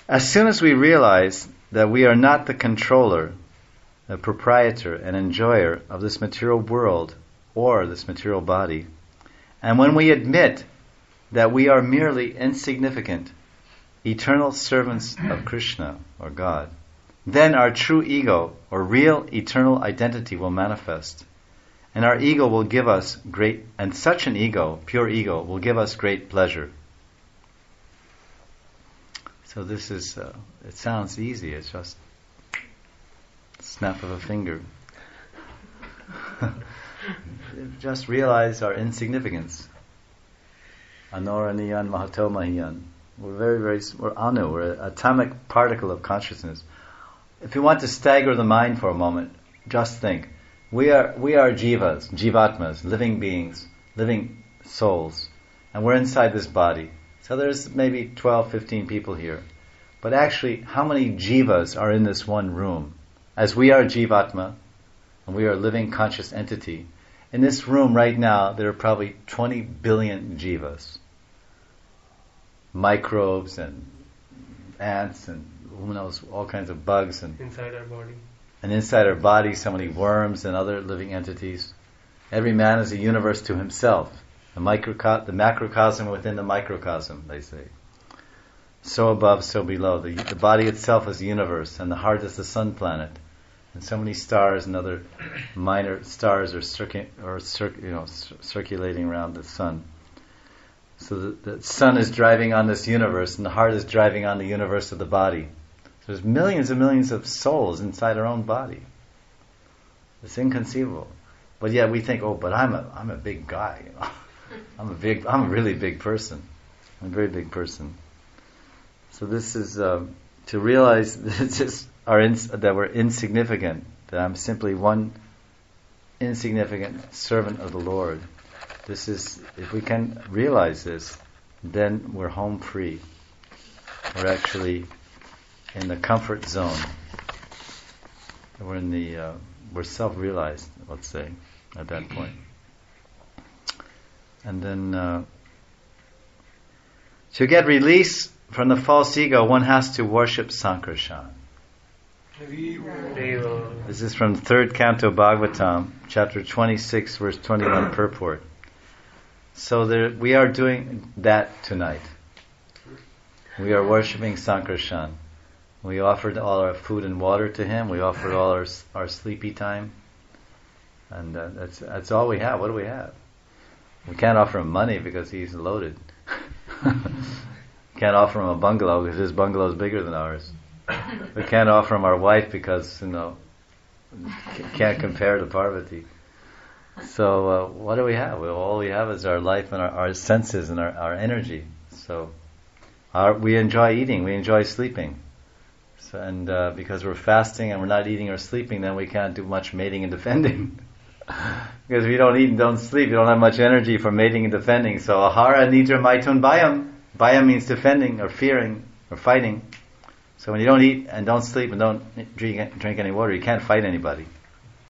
As soon as we realize that we are not the controller, the proprietor and enjoyer of this material world or this material body, and when we admit that we are merely insignificant, eternal servants of Krishna or God, then our true ego or real eternal identity will manifest. And our ego will give us and such an ego, pure ego, will give us great pleasure. So this is, it sounds easy, it's just a snap of a finger. Just realize our insignificance. Anoraniyan Mahato Mahiyan. We're anu, we're an atomic particle of consciousness. If you want to stagger the mind for a moment, just think. We are jivas, jivatmas, living beings, living souls, and we're inside this body. So there's maybe 12, 15 people here. But actually, how many jivas are in this one room? As we are jivatma, and we are a living conscious entity, in this room right now, there are probably 20 billion jivas. Microbes and ants and who knows, all kinds of bugs. And inside our body. And inside our body, so many worms and other living entities. Every man is a universe to himself. The macrocosm within the microcosm, they say. So above, so below. The body itself is the universe, and the heart is the sun planet. And so many stars and other minor stars are circulating around the sun. So the sun is driving on this universe, and the heart is driving on the universe of the body. So there's millions and millions of souls inside our own body. It's inconceivable. But yet we think, but I'm a big guy. You know? I'm a really big person. I'm a very big person. So this is to realize that we're insignificant. That I'm simply one insignificant servant of the Lord. This is, if we can realize this, then we're home free. We're actually in the comfort zone. We're self-realized, let's say, at that point. And then, to get release from the false ego, one has to worship Sankarshan. This is from 3rd Canto Bhagavatam, chapter 26, verse 21, purport. So we are doing that tonight. We are worshipping Sankarshan. We offered all our food and water to him. We offered all our sleepy time. And that's all we have. What do we have? We can't offer him money because he's loaded. Can't offer him a bungalow because his bungalow is bigger than ours. We can't offer him our wife because, can't compare to Parvati. So what do we have? Well, all we have is our life and our senses and our energy. So we enjoy eating, we enjoy sleeping. So, and because we're fasting and we're not eating or sleeping, then we can't do much mating and defending. Because if you don't eat and don't sleep, you don't have much energy for mating and defending. So ahara nidra maitun bayam. Bayam means defending or fearing or fighting. So when you don't eat and don't sleep and don't drink any water, you can't fight anybody.